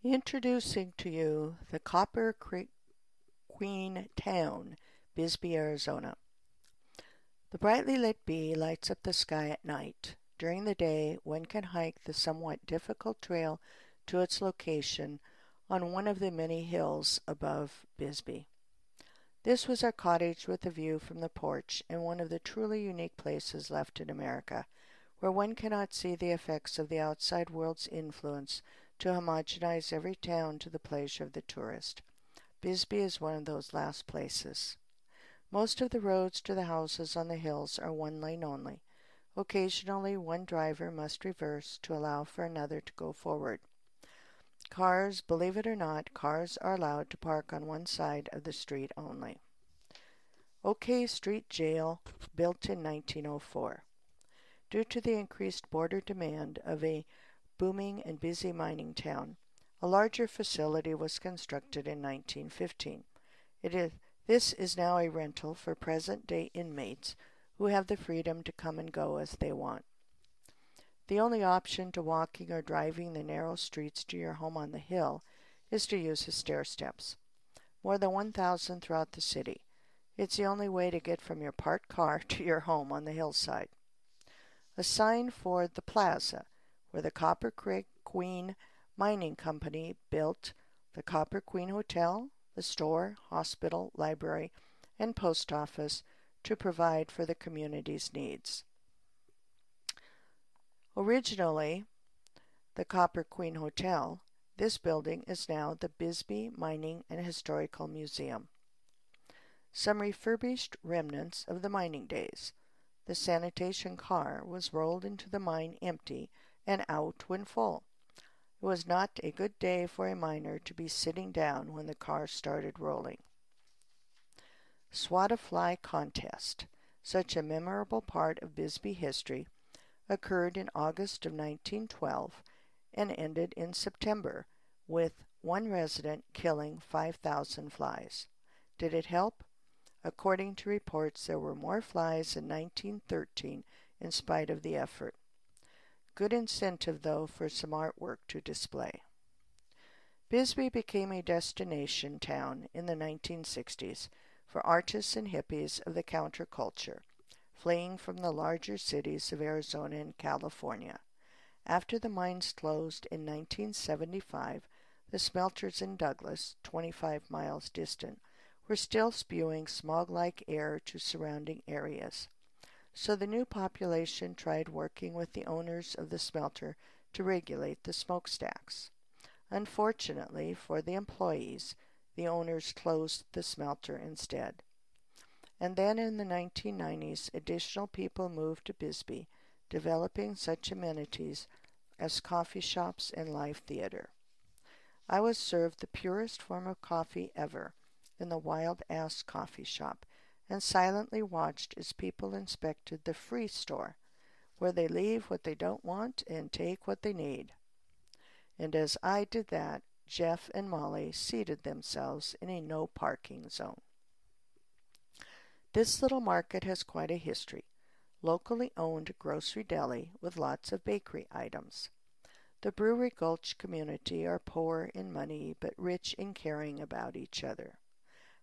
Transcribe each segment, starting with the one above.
Introducing to you the Copper Creek Queen Town, Bisbee, Arizona. The brightly lit bee lights up the sky at night. During the day, one can hike the somewhat difficult trail to its location on one of the many hills above Bisbee. This was our cottage with a view from the porch in one of the truly unique places left in America, where one cannot see the effects of the outside world's influence to homogenize every town to the pleasure of the tourist. Bisbee is one of those last places. Most of the roads to the houses on the hills are one lane only. Occasionally, one driver must reverse to allow for another to go forward. Cars, believe it or not, cars are allowed to park on one side of the street only. OK Street Jail, built in 1904. Due to the increased border demand of a booming and busy mining town, a larger facility was constructed in 1915. This is now a rental for present-day inmates who have the freedom to come and go as they want. The only option to walking or driving the narrow streets to your home on the hill is to use the stair steps. More than 1,000 throughout the city. It's the only way to get from your parked car to your home on the hillside. A sign for the plaza, where the Copper Creek Queen Mining Company built the Copper Queen Hotel, the store, hospital, library, and post office to provide for the community's needs. Originally the Copper Queen Hotel, this building is now the Bisbee Mining and Historical Museum. Some refurbished remnants of the mining days. The sanitation car was rolled into the mine empty and out when full. It was not a good day for a miner to be sitting down when the car started rolling. Swat-a-fly contest, such a memorable part of Bisbee history, occurred in August of 1912 and ended in September, with one resident killing 5,000 flies. Did it help? According to reports, there were more flies in 1913 in spite of the effort. Good incentive, though, for some artwork to display. Bisbee became a destination town in the 1960s for artists and hippies of the counterculture, fleeing from the larger cities of Arizona and California. After the mines closed in 1975, the smelters in Douglas, 25 miles distant, were still spewing smog-like air to surrounding areas. So the new population tried working with the owners of the smelter to regulate the smokestacks. Unfortunately for the employees, the owners closed the smelter instead. And then in the 1990s, additional people moved to Bisbee, developing such amenities as coffee shops and live theater. I was served the purest form of coffee ever in the Wild Ass Coffee Shop, and silently watched as people inspected the free store, where they leave what they don't want and take what they need. And as I did that, Jeff and Molly seated themselves in a no parking zone. This little market has quite a history. Locally owned grocery deli with lots of bakery items. The Brewery Gulch community are poor in money but rich in caring about each other.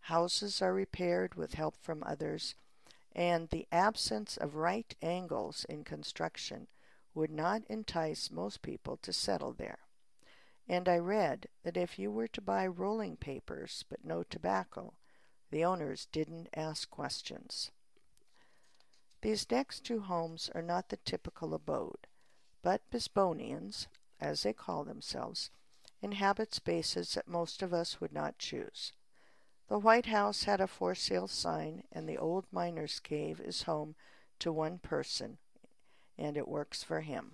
Houses are repaired with help from others, and the absence of right angles in construction would not entice most people to settle there. And I read that if you were to buy rolling papers but no tobacco, the owners didn't ask questions. These next two homes are not the typical abode, but Bisbonians, as they call themselves, inhabit spaces that most of us would not choose. The White House had a for sale sign, and the old miner's cave is home to one person, and it works for him.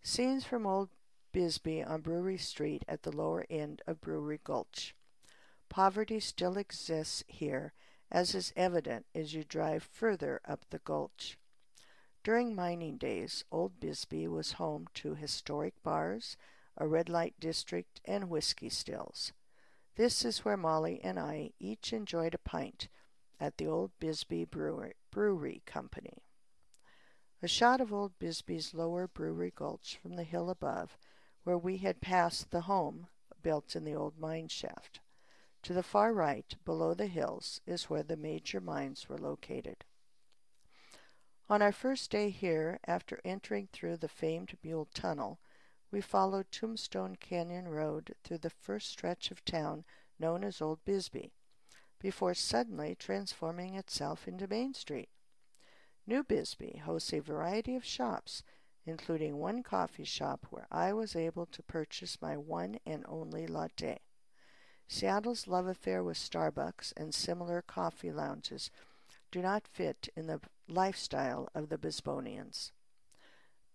Scenes from Old Bisbee on Brewery Street at the lower end of Brewery Gulch. Poverty still exists here, as is evident as you drive further up the gulch. During mining days, Old Bisbee was home to historic bars, a red light district, and whiskey stills. This is where Molly and I each enjoyed a pint at the Old Bisbee Brewery Company. A shot of Old Bisbee's lower Brewery Gulch from the hill above where we had passed the home built in the old mine shaft. To the far right, below the hills, is where the major mines were located. On our first day here, after entering through the famed Mule Tunnel, we followed Tombstone Canyon Road through the first stretch of town known as Old Bisbee, before suddenly transforming itself into Main Street. New Bisbee hosts a variety of shops, including one coffee shop where I was able to purchase my one and only latte. Seattle's love affair with Starbucks and similar coffee lounges do not fit in the lifestyle of the Bisbonians.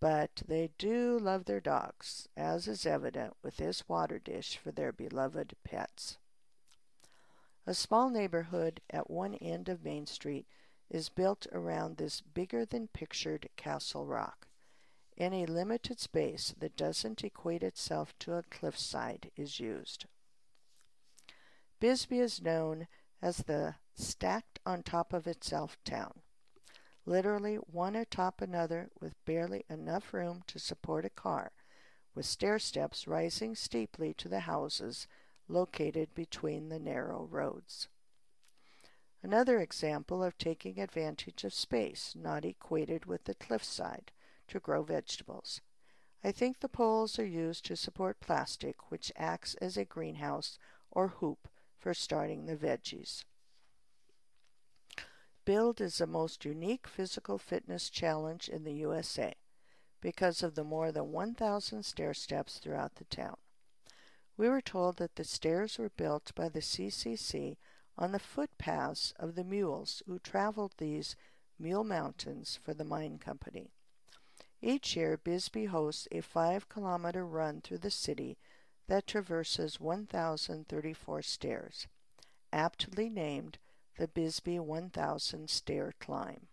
But they do love their dogs, as is evident with this water dish for their beloved pets. A small neighborhood at one end of Main Street is built around this bigger-than-pictured Castle Rock. Any limited space that doesn't equate itself to a cliffside is used. Bisbee is known as the stacked-on-top-of-itself town, literally one atop another with barely enough room to support a car, with stair steps rising steeply to the houses located between the narrow roads. Another example of taking advantage of space not equated with the cliffside to grow vegetables. I think the poles are used to support plastic, which acts as a greenhouse or hoop for starting the veggies. Build is the most unique physical fitness challenge in the USA because of the more than 1,000 stair steps throughout the town. We were told that the stairs were built by the CCC on the footpaths of the mules who traveled these mule mountains for the mine company. Each year, Bisbee hosts a 5-kilometer run through the city that traverses 1,034 stairs, aptly named the Bisbee 1,000 Stair Climb.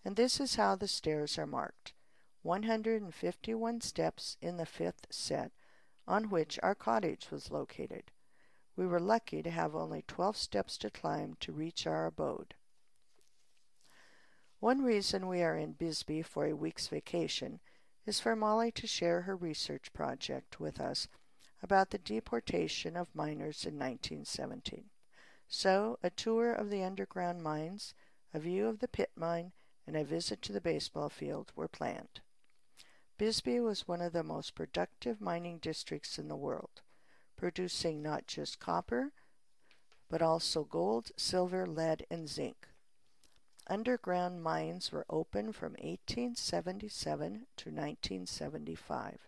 And this is how the stairs are marked: 151 steps in the fifth set, on which our cottage was located. We were lucky to have only 12 steps to climb to reach our abode. One reason we are in Bisbee for a week's vacation is for Molly to share her research project with us about the deportation of miners in 1917. So, a tour of the underground mines, a view of the pit mine, and a visit to the baseball field were planned. Bisbee was one of the most productive mining districts in the world, producing not just copper, but also gold, silver, lead, and zinc. Underground mines were open from 1877 to 1975.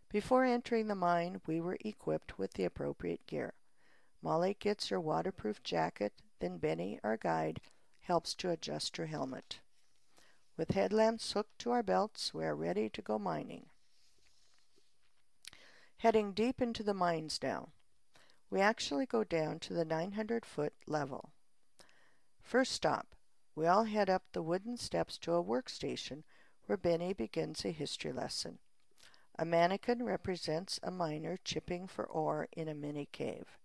Before entering the mine, we were equipped with the appropriate gear. Molly gets her waterproof jacket, then Benny, our guide, helps to adjust her helmet. With headlamps hooked to our belts, we are ready to go mining. Heading deep into the mines now. We actually go down to the 900-foot level. First stop, we all head up the wooden steps to a workstation where Benny begins a history lesson. A mannequin represents a miner chipping for ore in a mini cave.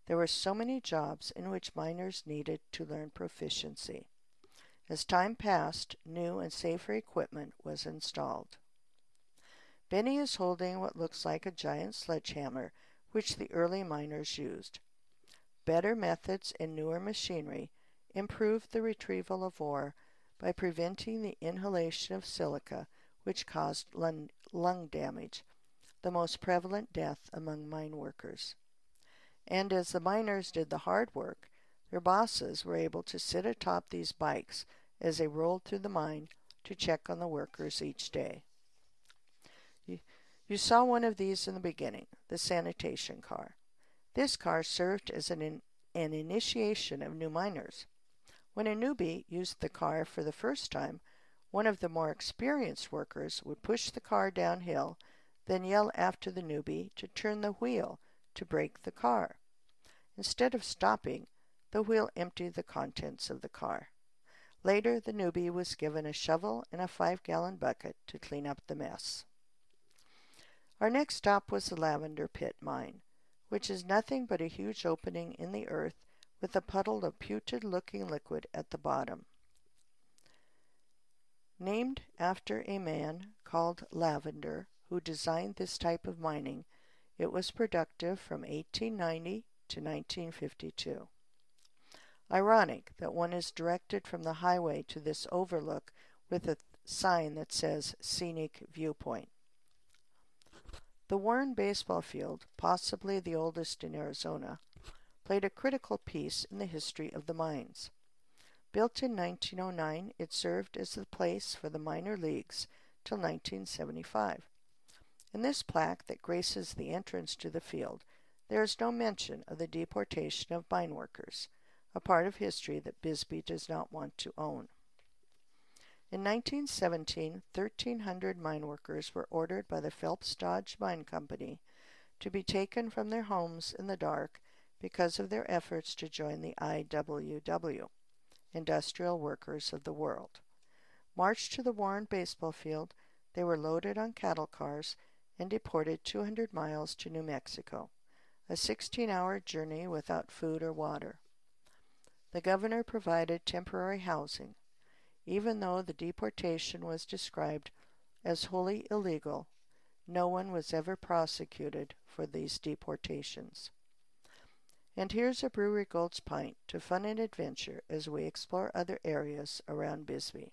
There were so many jobs in which miners needed to learn proficiency. As time passed, new and safer equipment was installed. Benny is holding what looks like a giant sledgehammer, which the early miners used. Better methods and newer machinery improved the retrieval of ore by preventing the inhalation of silica, which caused lung damage, the most prevalent death among mine workers. And as the miners did the hard work, their bosses were able to sit atop these bikes as they rolled through the mine to check on the workers each day. You saw one of these in the beginning, the sanitation car. This car served as an initiation of new miners. When a newbie used the car for the first time, one of the more experienced workers would push the car downhill, then yell after the newbie to turn the wheel to brake the car. Instead of stopping, the wheel emptied the contents of the car. Later, the newbie was given a shovel and a 5-gallon bucket to clean up the mess. Our next stop was the Lavender Pit Mine, which is nothing but a huge opening in the earth with a puddle of putrid-looking liquid at the bottom. Named after a man called Lavender, who designed this type of mining, it was productive from 1890 to 1952. Ironic that one is directed from the highway to this overlook with a sign that says scenic viewpoint. The Warren baseball field, possibly the oldest in Arizona, played a critical piece in the history of the mines. Built in 1909, it served as the place for the minor leagues till 1975. In this plaque that graces the entrance to the field, there is no mention of the deportation of mine workers, a part of history that Bisbee does not want to own. In 1917, 1,300 mine workers were ordered by the Phelps Dodge Mine Company to be taken from their homes in the dark because of their efforts to join the IWW, Industrial Workers of the World. Marched to the Warren baseball field, they were loaded on cattle cars and deported 200 miles to New Mexico, a 16-hour journey without food or water. The governor provided temporary housing. Even though the deportation was described as wholly illegal, no one was ever prosecuted for these deportations. And here's a Brewery Gold's Pint to fun and adventure as we explore other areas around Bisbee.